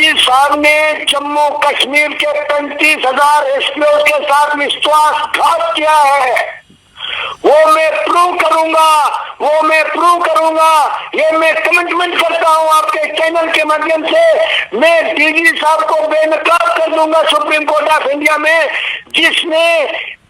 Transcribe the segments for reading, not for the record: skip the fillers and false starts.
DG साहब ने जम्मू कश्मीर के 35,000 एसपीओ के साथ विश्वासघात किया है। वो मैं प्रूव करूंगा, ये मैं कमिटमेंट करता हूं आपके चैनल के माध्यम से। मैं डीजी साहब को बेनकाब कर दूंगा सुप्रीम कोर्ट ऑफ इंडिया में, जिसने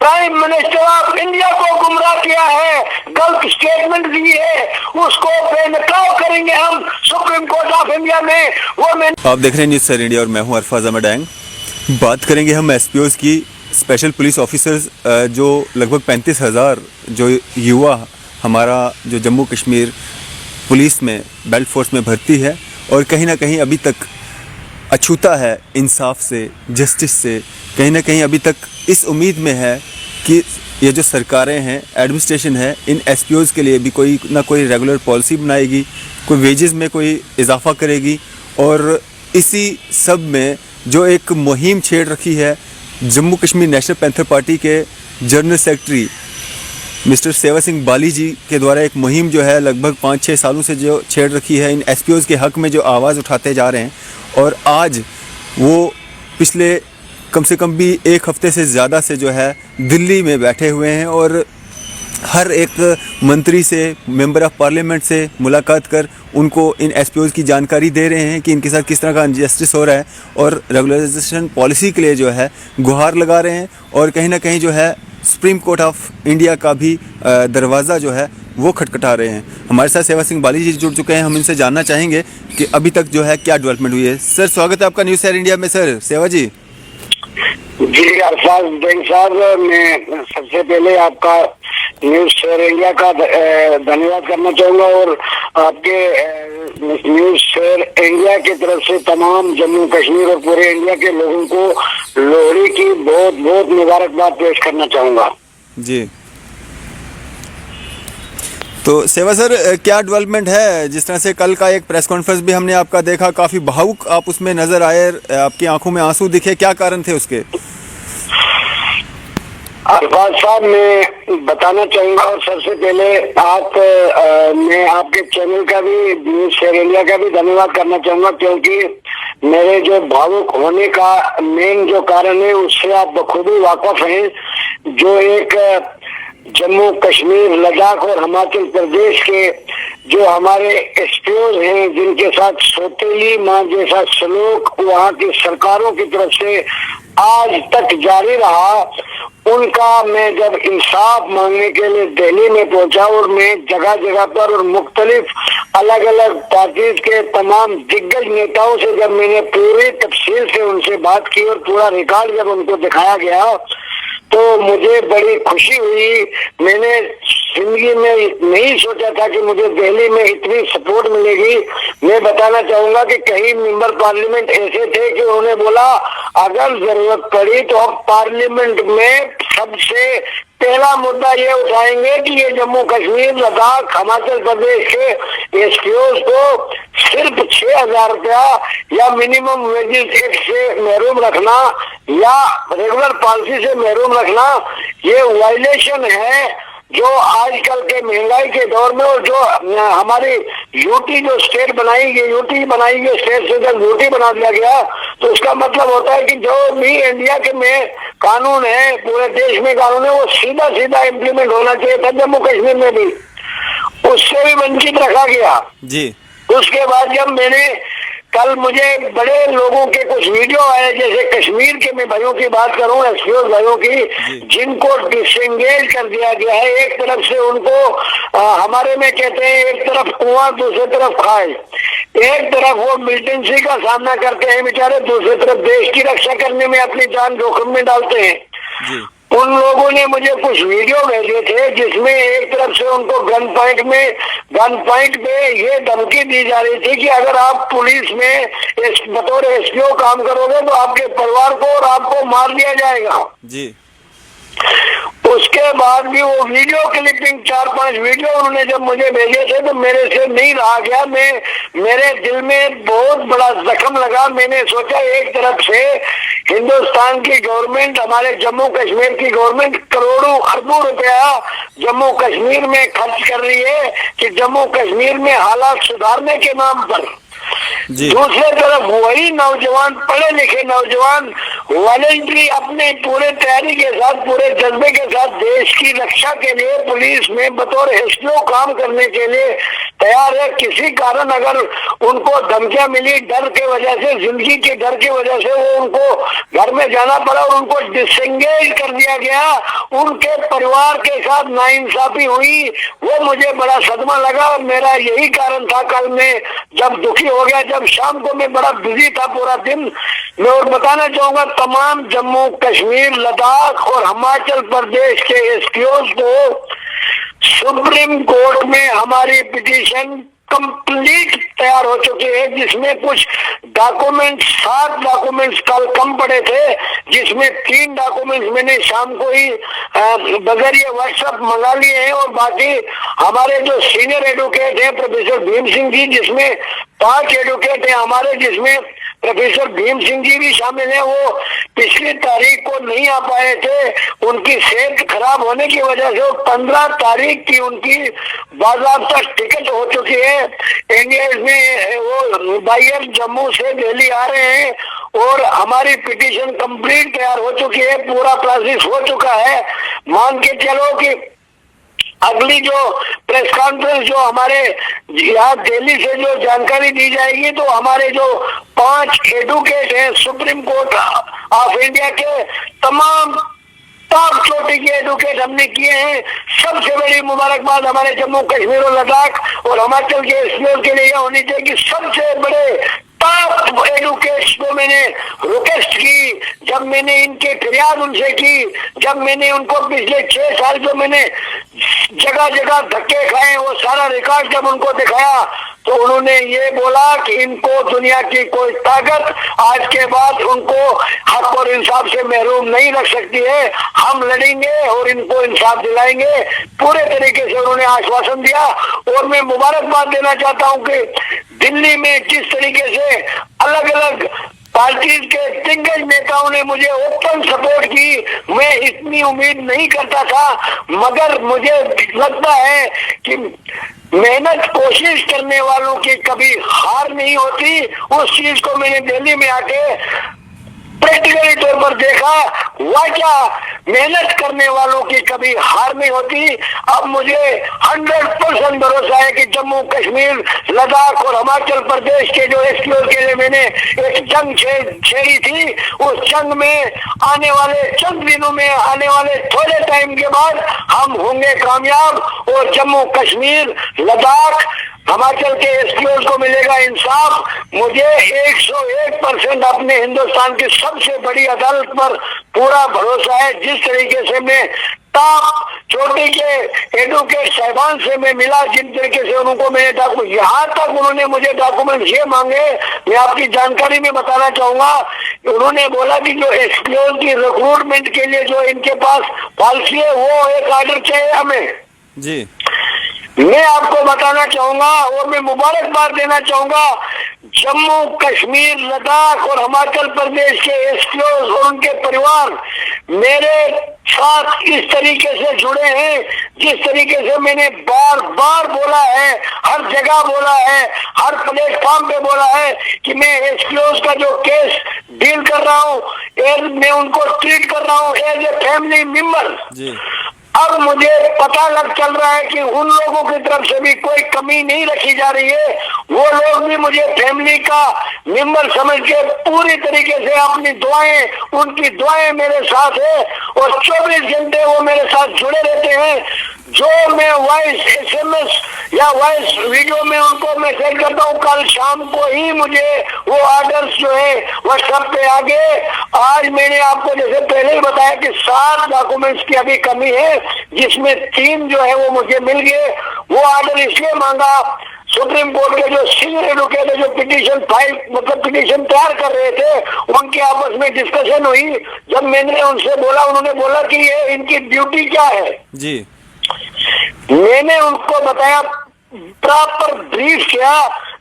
प्राइम मिनिस्टर ऑफ इंडिया को गुमराह किया है, गलत स्टेटमेंट दी है, उसको बेनकाब करेंगे हम सुप्रीम कोर्ट ऑफ इंडिया में। वो मैं आप देख रहे हैं न्यूज़ सर इंडिया और मैं हूं अरफाज अहमद एंग। बात करेंगे हम एसपीओज की, स्पेशल पुलिस ऑफिसर्स जो लगभग 35,000 जो युवा हमारा जो जम्मू कश्मीर पुलिस में बेल्ट फोर्स में भर्ती है और कहीं ना कहीं अभी तक अछूता है इंसाफ से, जस्टिस से, कहीं ना कहीं अभी तक इस उम्मीद में है कि ये जो सरकारें हैं, एडमिनिस्ट्रेशन है, इन एसपीओज के लिए भी कोई ना कोई रेगुलर पॉलिसी बनाएगी, कोई वेजेस में कोई इजाफा करेगी। और इसी सब में जो एक मुहिम छेड़ रखी है Jammu Kashmir national panther party के जनरल सेक्रेटरी मिस्टर सेवा सिंह बाली जी के द्वारा एक मुहिम जो है लगभग 5-6 सालों से जो छेड़ रखी है इन एसपीओज के हक में, जो आवाज़ उठाते जा रहे हैं। और आज वो पिछले कम से कम भी एक हफ्ते से ज़्यादा से जो है दिल्ली में बैठे हुए हैं और हर एक मंत्री से, मेंबर ऑफ पार्लियामेंट से मुलाकात कर उनको इन एसपीओज की जानकारी दे रहे हैं कि इनके साथ किस तरह का इनजस्टिस हो रहा है और रेगुलराइजेशन पॉलिसी के लिए जो है गुहार लगा रहे हैं। और कहीं ना कहीं जो है सुप्रीम कोर्ट ऑफ इंडिया का भी दरवाज़ा जो है वो खटखटा रहे हैं। हमारे साथ सेवा सिंह बाली जी जुड़ चुके हैं, हम इनसे जानना चाहेंगे कि अभी तक जो है क्या डेवलपमेंट हुई है। सर, स्वागत है आपका न्यूज़ सर इंडिया में। सर सेवा जी। जी अरफाज बैंक साहब, मैं सबसे पहले आपका न्यूज शेयर इंडिया का धन्यवाद करना चाहूंगा और आपके न्यूज शेयर इंडिया की तरफ से तमाम जम्मू कश्मीर और पूरे इंडिया के लोगों को लोहड़ी की बहुत बहुत मुबारकबाद पेश करना चाहूंगा। जी तो सेवा सर, क्या डेवलपमेंट है? जिस तरह से कल का एक प्रेस कॉन्फ्रेंस भी हमने आपका देखा, काफ़ी भावुक आप उसमें नज़र आए, आपकी आंखों में आंसू दिखे, क्या कारण थे उसके? अरफाज साहब, मैं बताना चाहूंगा और सबसे पहले मैं आपके चैनल का भी, न्यूज शेयर इंडिया का भी धन्यवाद करना चाहूंगा, क्योंकि मेरे जो भावुक होने का मेन जो कारण है उससे आप बखूबी वाकफ हैं। जो एक जम्मू कश्मीर, लद्दाख और हिमाचल प्रदेश के जो हमारे एसपीओ हैं, जिनके साथ सौतेली माँ जैसा सलूक वहाँ की सरकारों की तरफ से आज तक जारी रहा, उनका मैं जब इंसाफ मांगने के लिए दिल्ली में पहुंचा और मैं जगह जगह पर और मुख्तलिफ अलग अलग पार्टीज के तमाम दिग्गज नेताओं से जब मैंने पूरी तफसील से उनसे बात की और पूरा रिकॉर्ड जब उनको दिखाया गया तो मुझे बड़ी खुशी हुई। मैंने जिंदगी में नहीं सोचा था कि मुझे दिल्ली में इतनी सपोर्ट मिलेगी। मैं बताना चाहूंगा कि कई मेंबर पार्लियामेंट ऐसे थे कि उन्होंने बोला अगर जरूरत पड़ी तो हम पार्लियामेंट में सबसे पहला मुद्दा ये उठाएंगे कि ये जम्मू कश्मीर, लद्दाख, हिमाचल प्रदेश के एसपीओ को सिर्फ 6,000 रुपया या मिनिमम वेजेस एक्ट से महरूम रखना या रेगुलर पॉलिसी से महरूम रखना, ये वायलेशन है जो आजकल के महंगाई के दौर में। और जो हमारी यूटी जो स्टेट बनाई गई, यूटी बनाई गई स्टेट से जब यूटी बना दिया गया तो उसका मतलब होता है कि जो भी इंडिया के में कानून है, पूरे देश में कानून है, वो सीधा सीधा इम्प्लीमेंट होना चाहिए था। जम्मू कश्मीर में भी उससे भी वंचित रखा गया जी। उसके बाद जब मैंने कल मुझे बड़े लोगों के कुछ वीडियो आए, जैसे कश्मीर के मैं भाइयों की बात करूं, एसपीओ भाइयों की, जिनको डिसएंगेज कर दिया गया है। एक तरफ से उनको हमारे में कहते हैं एक तरफ कुआं दूसरी तरफ खाए, एक तरफ वो मिलिटेंसी का सामना करते हैं बेचारे, दूसरी तरफ देश की रक्षा करने में अपनी जान जोखिम में डालते हैं। उन लोगों ने मुझे कुछ वीडियो भेजे थे जिसमें एक तरफ से उनको गन पॉइंट पे ये धमकी दी जा रही थी कि अगर आप पुलिस में बतौर एसपीओ काम करोगे तो आपके परिवार को और आपको मार दिया जाएगा जी। उसके बाद भी वो वीडियो क्लिपिंग 4-5 वीडियो उन्होंने जब मुझे भेजे थे तो मेरे से नहीं रहा गया। मेरे दिल में बहुत बड़ा जख्म लगा। मैंने सोचा एक तरफ से हिंदुस्तान की गवर्नमेंट, हमारे जम्मू कश्मीर की गवर्नमेंट करोड़ों अरबों रुपया जम्मू कश्मीर में खर्च कर रही है कि जम्मू कश्मीर में हालात सुधारने के नाम पर जी। दूसरे तरफ वही नौजवान, पढ़े लिखे नौजवान वॉलेंटरी अपने पूरे तैयारी के साथ, पूरे जज्बे के साथ देश की रक्षा के लिए पुलिस में बतौर एसपीओ काम करने के लिए तैयार है। किसी कारण अगर उनको धमकियां मिली, डर के वजह से, जिंदगी के डर के वजह से वो उनको घर में जाना पड़ा और उनको डिसएंगेज कर दिया गया, उनके परिवार के साथ नाइंसाफी हुई, वो मुझे बड़ा सदमा लगा। और मेरा यही कारण था, कल मैं जब दुखी हो गया, जब शाम को मैं बड़ा बिजी था पूरा दिन, मैं और बताना चाहूंगा तमाम जम्मू कश्मीर, लद्दाख और हिमाचल प्रदेश के एसपीओ को सुप्रीम कोर्ट में हमारी पिटीशन कंप्लीट तैयार हो चुकी है, जिसमें कुछ डॉक्यूमेंट्स, 7 डॉक्यूमेंट्स कल कम पड़े थे, जिसमें 3 डॉक्यूमेंट्स मैंने शाम को ही बगैर ये व्हाट्सएप मंगा लिए हैं। और बाकी हमारे जो सीनियर एडवोकेट हैं प्रोफेसर भीम सिंह जी, जिसमें 5 एडवोकेट हैं हमारे, जिसमें प्रोफेसर भीम सिंह जी भी शामिल हैं, वो पिछली तारीख को नहीं आ पाए थे, उनकी सेहत खराब होने की वजह से 15 तारीख की उनकी बाज़ाब्ता टिकट हो चुकी है। इंडिया में वो बायर जम्मू से दिल्ली आ रहे हैं और हमारी पिटीशन कंप्लीट तैयार हो चुकी है, पूरा प्रोसेस हो चुका है। मान के चलो कि अगली जो प्रेस कॉन्फ्रेंस जो हमारे यहाँ दिल्ली से जो जानकारी दी जाएगी, तो हमारे जो 5 एडवोकेट हैं सुप्रीम कोर्ट ऑफ इंडिया के, तमाम टॉप चोटी के एडवोकेट हमने किए हैं। सबसे बड़ी मुबारकबाद हमारे जम्मू कश्मीर और लद्दाख और हिमाचल के एसपीओ के लिए होनी चाहिए कि सबसे बड़े टॉप एडवोकेट्स को मैंने रिक्वेस्ट की, जब मैंने इनके फरियाद उनसे की, जब मैंने उनको पिछले 6 साल जो मैंने जगह जगह धक्के खाए, वो सारा रिकॉर्ड जब उनको दिखाया, तो उन्होंने ये बोला कि इनको दुनिया की कोई ताकत आज के बाद उनको हक और इंसाफ से महरूम नहीं रख सकती है। हम लड़ेंगे और इनको इंसाफ दिलाएंगे, पूरे तरीके से उन्होंने आश्वासन दिया। और मैं मुबारकबाद देना चाहता हूं कि दिल्ली में जिस तरीके से अलग अलग पार्टी के दिग्गज नेताओं ने मुझे ओपन सपोर्ट की, मैं इतनी उम्मीद नहीं करता था, मगर मुझे लगता है कि मेहनत कोशिश करने वालों की कभी हार नहीं होती। उस चीज को मैंने दिल्ली में आके प्रैक्टिकली तौर पर देखा, वाकया मेहनत करने वालों की कभी हार नहीं होती। अब मुझे 100% भरोसा है कि जम्मू कश्मीर, लद्दाख और हिमाचल प्रदेश के जो एसपीओ के लिए मैंने एक जंग छेड़ी थी, उस जंग में आने वाले चंद दिनों में, आने वाले थोड़े टाइम के बाद हम होंगे कामयाब और जम्मू कश्मीर, लद्दाख, हिमाचल के एसपीओ को मिलेगा इंसाफ। मुझे 101% अपने हिंदुस्तान की सबसे बड़ी अदालत पर पूरा भरोसा है। जिस तरीके से मैं टॉप चोटी के एडवोकेट साहिबान से मैं मिला, जिन तरीके से उनको मैंने यहाँ तक उन्होंने मुझे डॉक्यूमेंट ये मांगे, मैं आपकी जानकारी में बताना चाहूंगा, उन्होंने बोला कि जो एसपीओ की रिक्रूटमेंट के लिए जो इनके पास पॉलिसी है, वो एक ऑर्डर चाहिए हमें जी। मैं आपको बताना चाहूंगा और मैं मुबारकबाद देना चाहूंगा जम्मू कश्मीर, लद्दाख और हिमाचल प्रदेश के एसपीओ और उनके परिवार मेरे साथ इस तरीके से जुड़े हैं, जिस तरीके से मैंने बार बार बोला है, हर जगह बोला है, हर प्लेटफॉर्म पे बोला है कि मैं एसपीओ का जो केस डील कर रहा हूँ, मैं उनको ट्रीट कर रहा हूँ एज ए फैमिली मेंबर। अब मुझे पता लग चल रहा है कि उन लोगों की तरफ से भी कोई कमी नहीं रखी जा रही है, वो लोग भी मुझे फैमिली का मेंबर समझ के पूरी तरीके से अपनी दुआएं, उनकी दुआएं मेरे साथ है और 24 घंटे वो मेरे साथ जुड़े रहते हैं। जो मैं वॉइस SMS या वॉइस वीडियो में उनको मैसेज करता हूँ, कल शाम को ही मुझे वो ऑर्डर्स जो है व्हाट्सएप पे आ गए। आज मैंने आपको जैसे पहले ही बताया कि 7 डॉक्यूमेंट्स की अभी कमी है, जिसमें 3 जो है वो मुझे मिल गए। वो ऑर्डर इसलिए मांगा, सुप्रीम कोर्ट के जो सीनियर एडवोकेट है, जो पिटीशन फाइल मतलब पिटीशन तैयार कर रहे थे, उनके आपस में डिस्कशन हुई। जब मैंने उनसे बोला, उन्होंने बोला कि ये इनकी ड्यूटी क्या है जी। मैंने उनको बताया, प्रॉपर ब्रीफ किया।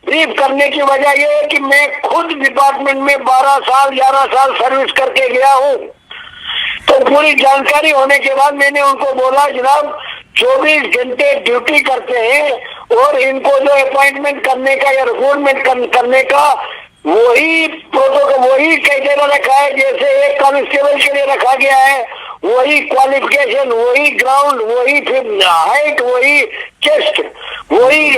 ब्रीफ करने की वजह यह है कि मैं खुद डिपार्टमेंट में 12 साल 11 साल सर्विस करके गया हूँ, तो पूरी जानकारी होने के बाद मैंने उनको बोला, जनाब 24 घंटे ड्यूटी करते हैं और इनको जो अपॉइंटमेंट करने का या रिक्रूटमेंट करने का वही प्रोटोकॉल, वही क्राइटेरिया रखा है जैसे एक कांस्टेबल के लिए रखा गया है। वही क्वालिफिकेशन, वही ग्राउंड, वही हाइट, वही चेस्ट, वही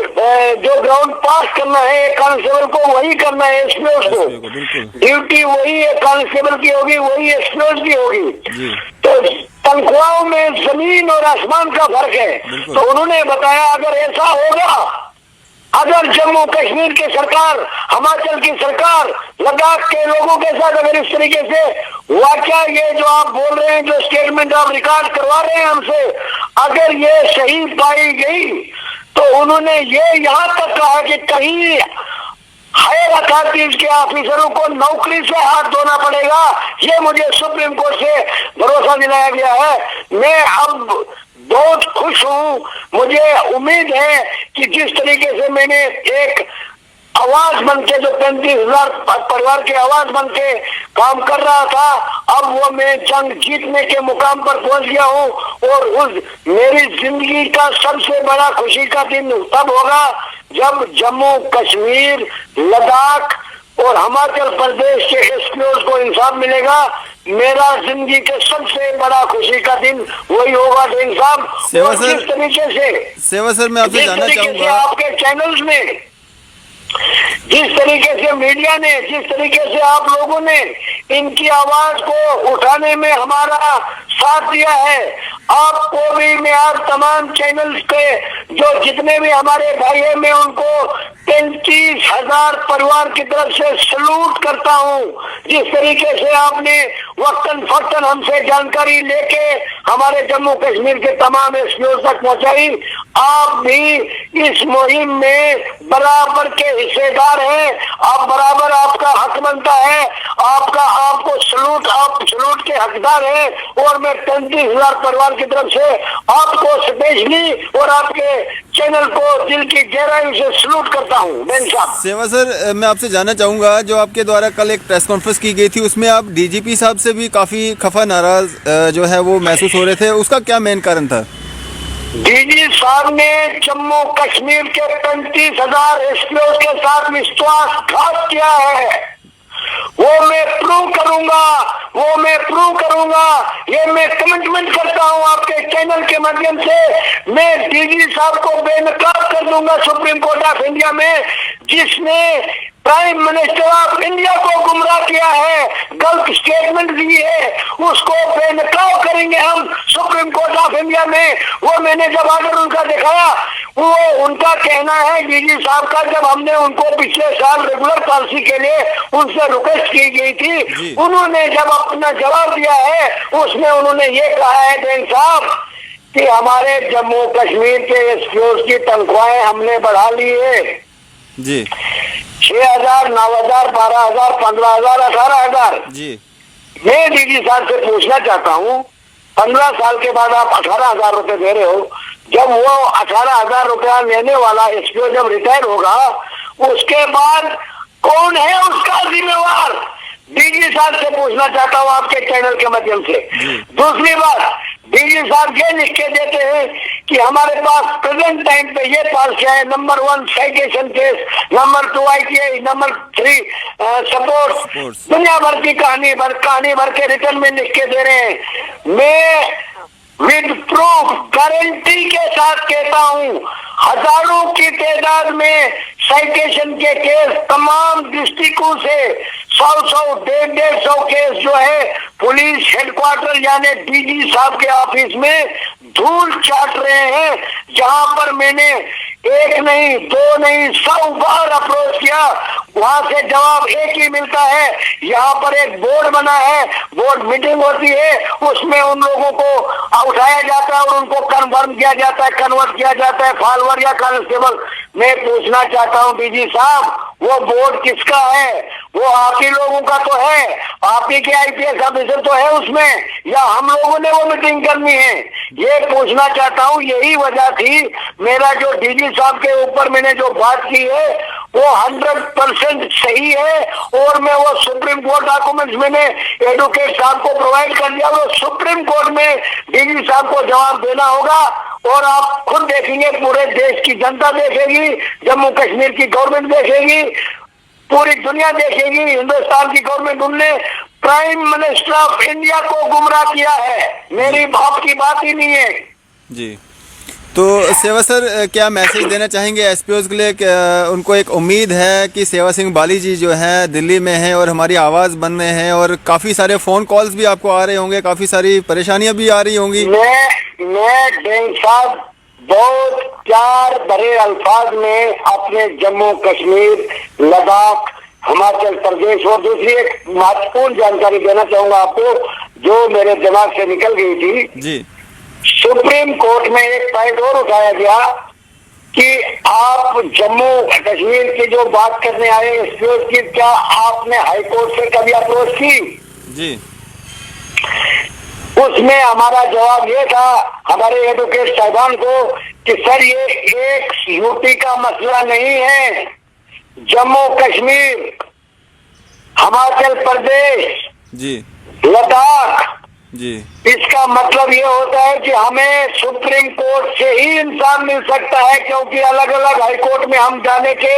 जो ग्राउंड पास करना है कांस्टेबल को वही करना है एसपीओ को। ड्यूटी वही है कांस्टेबल की होगी, वही एसपीओ की होगी। तो तनख्वाहों में जमीन और आसमान का फर्क है। तो उन्होंने बताया अगर ऐसा होगा, अगर जम्मू कश्मीर की सरकार, हिमाचल की सरकार, लद्दाख के लोगों के साथ अगर इस तरीके से वाकया ये जो आप बोल रहे हैं, जो स्टेटमेंट आप रिकॉर्ड करवा रहे हैं हमसे, अगर ये सही पाई गई तो उन्होंने ये यहाँ तक कहा कि कहीं हायर अथॉरिटीज के ऑफिसरों को नौकरी से हाथ धोना पड़ेगा। ये मुझे सुप्रीम कोर्ट से भरोसा दिलाया गया है। मैं अब बहुत खुश हूँ। मुझे उम्मीद है कि जिस तरीके से मैंने एक आवाज बन के, जो 35,000 परिवार की आवाज बन के काम कर रहा था, अब वो मैं जंग जीतने के मुकाम पर पहुंच गया हूँ। और उस मेरी जिंदगी का सबसे बड़ा खुशी का दिन तब होगा जब जम्मू कश्मीर, लद्दाख और हिमाचल प्रदेश के एसपीओ को इंसाफ मिलेगा। मेरा जिंदगी के सबसे बड़ा खुशी का दिन वही होगा इंसाफ। जिस तरीके से सेवा सर, मैं आपसे जानना चाहूंगा, आपके चैनल्स में, जिस तरीके से मीडिया ने, जिस तरीके से आप लोगों ने इनकी आवाज को उठाने में हमारा साथ दिया है, आपको भी मैं आप तमाम चैनल्स के जो जितने भी हमारे भाई हैं, मैं उनको 35,000 परिवार की तरफ से सलूट करता हूं। जिस तरीके से आपने वक्तन फक्तन हमसे जानकारी लेके हमारे जम्मू कश्मीर के तमाम एसपीओ तक पहुंचाई, आप भी इस मुहिम में बराबर के हिस्सेदार हैं। आप बराबर, आपका हक बनता है, आपको सलूट, आप सलूट के हकदार हैं। और मैं 35,000 परिवार की तरफ से आपको स्पेशली और आपके चैनल को दिल की गहराई से सलूट करता हूं। सेवा सर, मैं आपसे जानना चाहूंगा, जो आपके द्वारा कल एक प्रेस कॉन्फ्रेंस की गई थी उसमें आप डीजीपी साहब से भी काफी खफा, नाराज जो है वो महसूस हो रहे थे, उसका क्या मेन कारण था? डीजी साहब ने जम्मू कश्मीर के 35,000 एसपीओ के साथ विश्वासघात किया है। वो मैं प्रूव करूंगा, ये मैं कमिटमेंट करता हूं आपके चैनल के माध्यम से। मैं डीजी साहब को बेनकाब कर दूंगा सुप्रीम कोर्ट ऑफ इंडिया में, जिसने प्राइम मिनिस्टर ऑफ इंडिया को गुमराह किया है, गलत स्टेटमेंट दी है, उसको बेनकाब करेंगे हम सुप्रीम कोर्ट ऑफ इंडिया में। वो मैंने जब ऑर्डर उनका दिखाया, वो उनका कहना है डीजी साहब का, जब हमने उनको पिछले साल रेगुलर पॉलिसी के लिए उनसे रिक्वेस्ट की गई थी, उन्होंने जब अपना जवाब दिया है उसमें उन्होंने ये कहा है बेन साहब कि हमारे जम्मू कश्मीर के एसपीओ की तनख्वाहें हमने बढ़ा ली है जी, 6,000, 9,000, 12,000, 15,000, 18,000 जी। मैं डीजी साहब से पूछना चाहता हूँ, 15 साल के बाद आप 18,000 रुपए दे रहे हो, जब वो 18,000 रुपया लेने वाला एसपीओ जब रिटायर होगा, उसके बाद कौन है उसका जिम्मेवार? डीजी साहब से पूछना चाहता हूँ आपके चैनल के माध्यम से। दूसरी बात, डीजी साहब ये लिख के देते हैं कि हमारे पास प्रेजेंट टाइम पे ये पॉलिसी है, number 1 citation case, number 2 ITI, number 3 support, दुनिया भर की कहानी भर के रिटर्न में लिख के दे रहे हैं। मैं विद प्रूफ गारंटी के साथ कहता हूँ, हजारों की तादाद में साइटेशन के केस तमाम डिस्ट्रिक्टों से 100, 150 केस जो है पुलिस हेडक्वार्टर यानी डीजी साहब के ऑफिस में धूल चाट रहे हैं, जहां पर मैंने एक नहीं, दो नहीं, 100 बार अप्रोच किया, वहां से जवाब एक ही मिलता है। यहाँ पर एक बोर्ड बना है, बोर्ड मीटिंग होती है, उसमें उन लोगों को उठाया जाता है और उनको कन्वर्ट किया जाता है फॉलोअर या कांस्टेबल। मैं पूछना चाहता हूँ डीजी साहब, वो बोर्ड किसका है? वो आप ही लोगों का तो है, आप ही के IPS ऑफिसर तो है उसमें, या हम लोगों ने वो मीटिंग करनी है? ये पूछना चाहता हूँ। यही वजह थी मेरा जो डीजी साहब के ऊपर मैंने जो बात की है वो 100% सही है, और मैं वो सुप्रीम कोर्ट डॉक्यूमेंट्स मैंने एडवोकेट साहब को प्रोवाइड कर दिया। वो सुप्रीम कोर्ट में डीजी साहब को जवाब देना होगा, और आप खुद देखेंगे, पूरे देश की जनता देखेगी, जम्मू कश्मीर की गवर्नमेंट देखेगी, पूरी दुनिया देखेगी, हिंदुस्तान की गवर्नमेंट। उनने प्राइम मिनिस्टर ऑफ इंडिया को गुमराह किया है, मेरी बाप की बात ही नहीं है जी। तो सेवा सर, क्या मैसेज देना चाहेंगे एसपीओज के लिए? उनको एक उम्मीद है कि सेवा सिंह बाली जी जो हैं दिल्ली में हैं और हमारी आवाज़ बन रहे हैं, और काफ़ी सारे फ़ोन कॉल्स भी आपको आ रहे होंगे, काफ़ी सारी परेशानियां भी आ रही होंगी। मैं डेंग साहब बहुत प्यार भरे अल्फाज में अपने जम्मू कश्मीर, लद्दाख, हिमाचल प्रदेश और दूसरी एक महत्वपूर्ण जानकारी देना चाहूंगा आपको, जो मेरे दिमाग से निकल गई थी जी। सुप्रीम कोर्ट में एक पॉइंट और उठाया गया कि आप जम्मू कश्मीर की जो बात करने आए एसपीओ की, क्या आपने हाई कोर्ट से कभी अप्रोच की? जी। उसमें हमारा जवाब ये था हमारे एडवोकेट साहिबान को कि सर ये एक यूटी का मसला नहीं है, जम्मू कश्मीर, हिमाचल प्रदेश, जी। लद्दाख, जी। इसका मतलब ये होता है कि हमें सुप्रीम कोर्ट से ही इंसाफ मिल सकता है, क्योंकि अलग अलग हाई कोर्ट में हम जाने के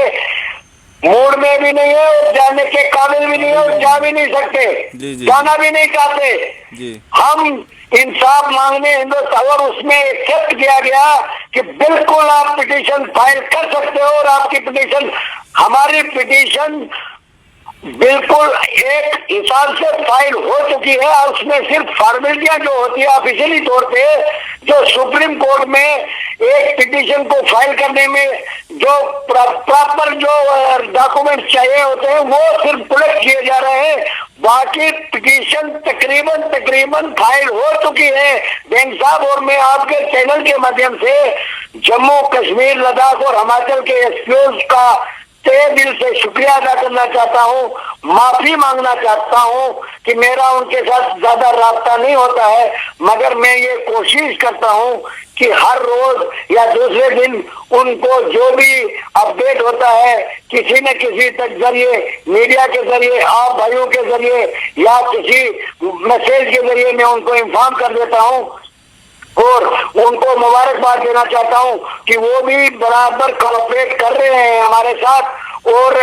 मूड में भी नहीं है और जाने के काबिल भी नहीं है और जा भी नहीं सकते, जाना भी नहीं चाहते जी। हम इंसाफ मांगने हिंदुस्तान, और उसमें एक्सेप्ट किया गया कि बिल्कुल आप पिटीशन फाइल कर सकते हो, और आपकी पिटीशन, हमारी पिटीशन बिल्कुल एक हिसाब से फाइल हो चुकी है। उसमें सिर्फ फॉर्मेलिटियां जो होती है ऑफिशियली तौर पे, जो सुप्रीम कोर्ट में एक पिटीशन को फाइल करने में जो प्रॉपर जो डॉक्यूमेंट चाहिए होते हैं वो सिर्फ कलेक्ट किए जा रहे हैं, बाकी पिटीशन तकरीबन फाइल हो चुकी है बैंक साहब। और मैं आपके चैनल के माध्यम से जम्मू कश्मीर, लद्दाख और हिमाचल के एसपीओ का तहे दिल से शुक्रिया अदा करना चाहता हूँ, माफी मांगना चाहता हूँ कि मेरा उनके साथ ज्यादा रास्ता नहीं होता है, मगर मैं ये कोशिश करता हूँ कि हर रोज या दूसरे दिन उनको जो भी अपडेट होता है किसी न किसी तक जरिए, मीडिया के जरिए, आप भाइयों के जरिए या किसी मैसेज के जरिए मैं उनको इन्फॉर्म कर देता हूँ, और उनको मुबारकबाद देना चाहता हूं कि वो भी बराबर कोऑपरेट कर रहे हैं हमारे साथ, और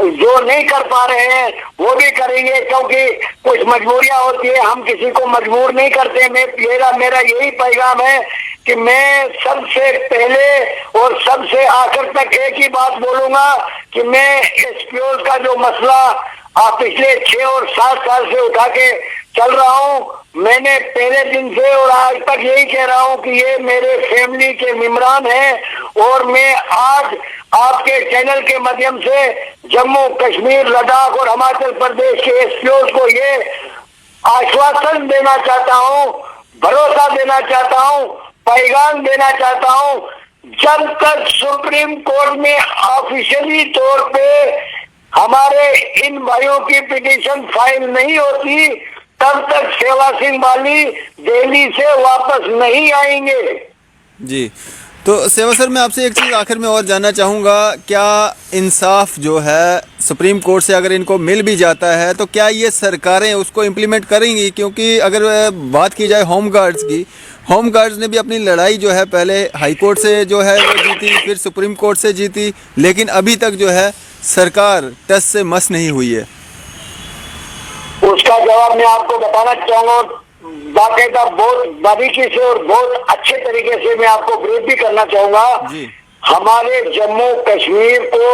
जो नहीं कर पा रहे हैं वो भी करेंगे, क्योंकि कुछ मजबूरियां होती है, हम किसी को मजबूर नहीं करते। मेरा यही पैगाम है कि मैं सबसे पहले और सबसे आखिर तक एक ही बात बोलूंगा कि मैं एसपीओ का जो मसला पिछले 6 और 7 साल से उठा के चल रहा हूँ, मैंने पहले दिन से और आज तक यही कह रहा हूँ कि ये मेरे फैमिली के मेंबरान हैं, और मैं आज आपके चैनल के माध्यम से जम्मू कश्मीर, लद्दाख और हिमाचल प्रदेश के एसपीओ को ये आश्वासन देना चाहता हूँ, भरोसा देना चाहता हूँ, पैगाम देना चाहता हूँ, जब तक सुप्रीम कोर्ट में ऑफिशियली तौर पे हमारे इन भाइयों की पिटीशन फाइल नहीं होती, तब तक सेवा सिंह बाली दिल्ली से वापस नहीं आएंगे। जी। तो सेवा सर, मैं आपसे एक चीज़ आखिर में और जानना चाहूँगा, क्या इंसाफ जो है सुप्रीम कोर्ट से अगर इनको मिल भी जाता है तो क्या ये सरकारें उसको इम्प्लीमेंट करेंगी? क्योंकि अगर बात की जाए होम गार्ड्स की, होम गार्ड्स ने भी अपनी लड़ाई जो है पहले हाई कोर्ट से जो है वो जीती, फिर सुप्रीम कोर्ट से जीती, लेकिन अभी तक जो है सरकार टस से मस नहीं हुई है। उसका जवाब मैं आपको बताना चाहूंगा, बाकायदा बहुत बारीकी से और बहुत अच्छे तरीके से मैं आपको ब्रीफ भी करना चाहूंगा। हमारे जम्मू कश्मीर को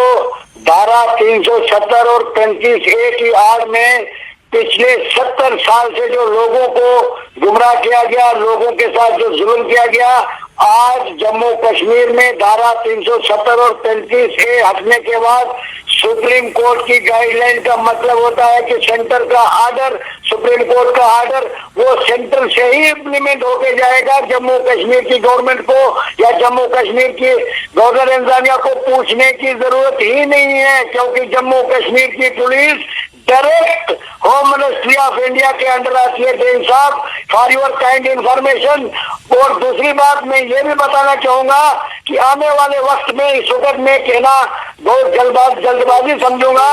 धारा 370 और 35A की आड़ में पिछले 70 साल से जो लोगों को गुमराह किया गया, लोगों के साथ जो जुल्म किया गया, आज जम्मू कश्मीर में धारा 370 और 35A हटने के बाद सुप्रीम कोर्ट की गाइडलाइन का मतलब होता है कि सेंटर का आर्डर, सुप्रीम कोर्ट का आर्डर वो सेंटर से ही इम्प्लीमेंट होके जाएगा। जम्मू कश्मीर की गवर्नमेंट को या जम्मू कश्मीर की गवर्नर इंतजामिया को पूछने की जरूरत ही नहीं है, क्योंकि जम्मू कश्मीर की police direct home ministry of India के अंडर आती है। डेन साहब, फॉर योर काइंड इंफॉर्मेशन। और दूसरी बात मैं ये भी बताना चाहूंगा कि आने वाले वक्त में इस वक्त में कहना बहुत जल्दबाजी समझूंगा,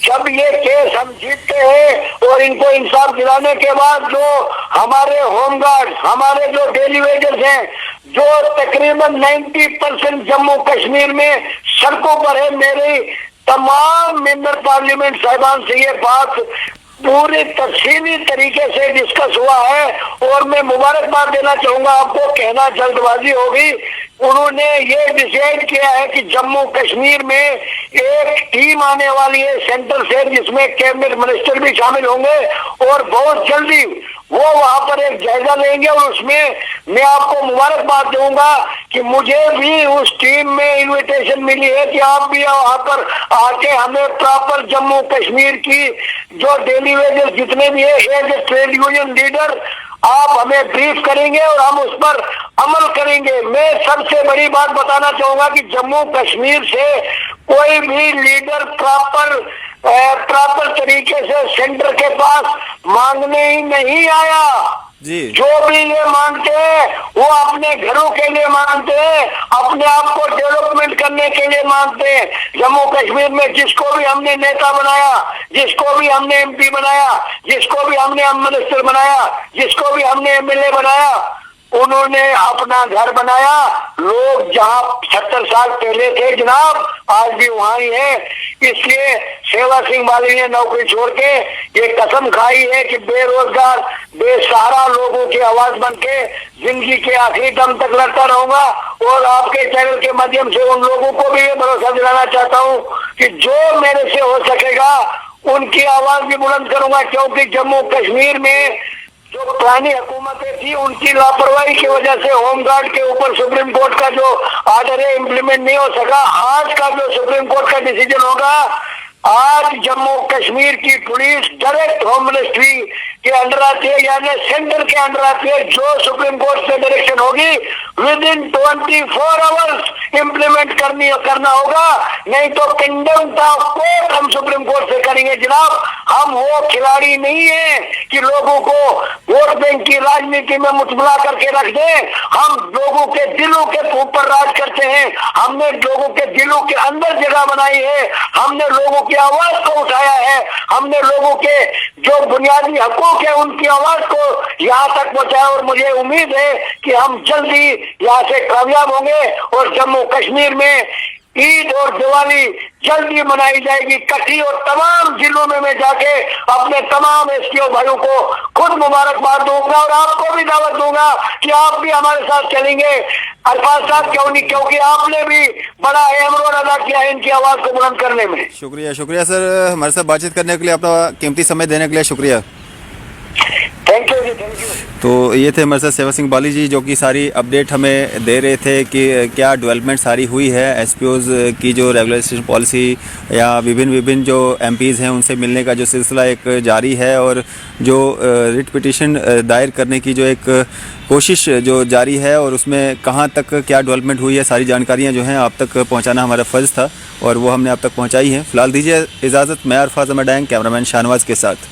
जब ये केस हम जीतते हैं और इनको इंसाफ दिलाने के बाद जो हमारे होमगार्ड, हमारे जो डेली वेजर्स हैं, जो तकरीबन 90% जम्मू कश्मीर में सड़कों पर है। मेरी तमाम मेंबर पार्लियामेंट साहिबान से ये बात पूरी तफसीली तरीके से डिस्कस हुआ है और मैं मुबारकबाद देना चाहूंगा आपको, कहना जल्दबाजी होगी। उन्होंने ये डिसाइड किया है कि जम्मू कश्मीर में एक टीम आने वाली है सेंट्रल से, जिसमें कैबिनेट मिनिस्टर भी शामिल होंगे और बहुत जल्दी वो वहां पर एक जायजा लेंगे। और उसमें मैं आपको मुबारकबाद दूंगा कि मुझे भी उस टीम में इनविटेशन मिली है कि आप भी वहां पर आके हमें प्रॉपर जम्मू कश्मीर की जो डेली वेजेस जितने भी है as a trade union leader आप हमें ब्रीफ करेंगे और हम उस पर अमल करेंगे। मैं सबसे बड़ी बात बताना चाहूंगा कि जम्मू कश्मीर से कोई भी लीडर प्रॉपर तरीके से सेंटर के पास मांगने ही नहीं आया जी। जो भी ये मांगते हैं वो अपने घरों के लिए मांगते हैं, अपने आप को डेवलपमेंट करने के लिए मांगते हैं। जम्मू कश्मीर में जिसको भी हमने नेता बनाया, जिसको भी हमने एमपी बनाया, जिसको भी हमने मिनिस्टर बनाया, जिसको भी हमने एमएलए बनाया, उन्होंने अपना घर बनाया। लोग जहां 70 साल पहले थे जनाब, आज भी वहां ही है। इसलिए सेवा सिंह बाली ने नौकरी छोड़ के ये कसम खाई है कि बेरोजगार बेसहारा लोगों की आवाज बन के जिंदगी के आखिरी दम तक लड़ता रहूंगा। और आपके चैनल के माध्यम से उन लोगों को भी ये भरोसा दिलाना चाहता हूँ कि जो मेरे से हो सकेगा उनकी आवाज भी बुलंद करूंगा, क्योंकि जम्मू कश्मीर में जो पुरानी हुकूमतें थी उनकी लापरवाही की वजह से होमगार्ड के ऊपर सुप्रीम कोर्ट का जो आर्डर है इम्प्लीमेंट नहीं हो सका। आज का जो सुप्रीम कोर्ट का डिसीजन होगा, आज जम्मू कश्मीर की पुलिस डायरेक्ट होम मिनिस्ट्री के अंडर आती है, यानी सेंटर के अंडर आती है। जो सुप्रीम कोर्ट से डायरेक्शन होगी विद इन 24 आवर्स इम्प्लीमेंट करना होगा, नहीं तो कंडेम्प्ट ऑफ कोर्ट हम सुप्रीम कोर्ट से करेंगे। जनाब, हम वो खिलाड़ी नहीं है कि लोगों को वोट बैंक की राजनीति में मुतमला करके रख दें। हम लोगों के दिलों के ऊपर राज करते हैं। हमने लोगों के दिलों के अंदर जगह बनाई है, हमने लोगों की आवाज को उठाया है, हमने लोगों के जो बुनियादी हकूक है उनकी आवाज को यहाँ तक पहुंचाया। और मुझे उम्मीद है कि हम जल्दी यहाँ से कामयाब होंगे और जम्मू कश्मीर में ईद और दिवाली जल्दी मनाई जाएगी कटी। और तमाम जिलों में मैं जाके अपने तमाम एसपीओ भाइयों को खुद मुबारकबाद दूंगा और आपको भी दावत दूंगा कि आप भी हमारे साथ चलेंगे। अरफाज साहब क्यों नहीं, क्योंकि आपने भी बड़ा अहम रोल अदा किया है इनकी आवाज को बुलंद करने में। शुक्रिया सर, हमारे साथ बातचीत करने के लिए, अपना कीमती समय देने के लिए शुक्रिया। थैंक यू जी, थैंक यू। तो ये थे हमारे साथ सेवा सिंह बाली जी, जो कि सारी अपडेट हमें दे रहे थे कि क्या डेवलपमेंट सारी हुई है, एसपीओज की जो रेगुलेशन पॉलिसी या विभिन्न जो एमपीज़ हैं उनसे मिलने का जो सिलसिला एक जारी है, और जो रिट पिटीशन दायर करने की जो एक कोशिश जो जारी है, और उसमें कहाँ तक क्या डेवलपमेंट हुई है, सारी जानकारियाँ जो हैं आप तक पहुँचाना हमारा फ़र्ज़ था और वो हमने आप तक पहुँचाई हैं। फ़िलहाल दीजिए इजाज़त, मैं अरफाज अहमद डैंग, कैमरामैन शाहनवाज के साथ।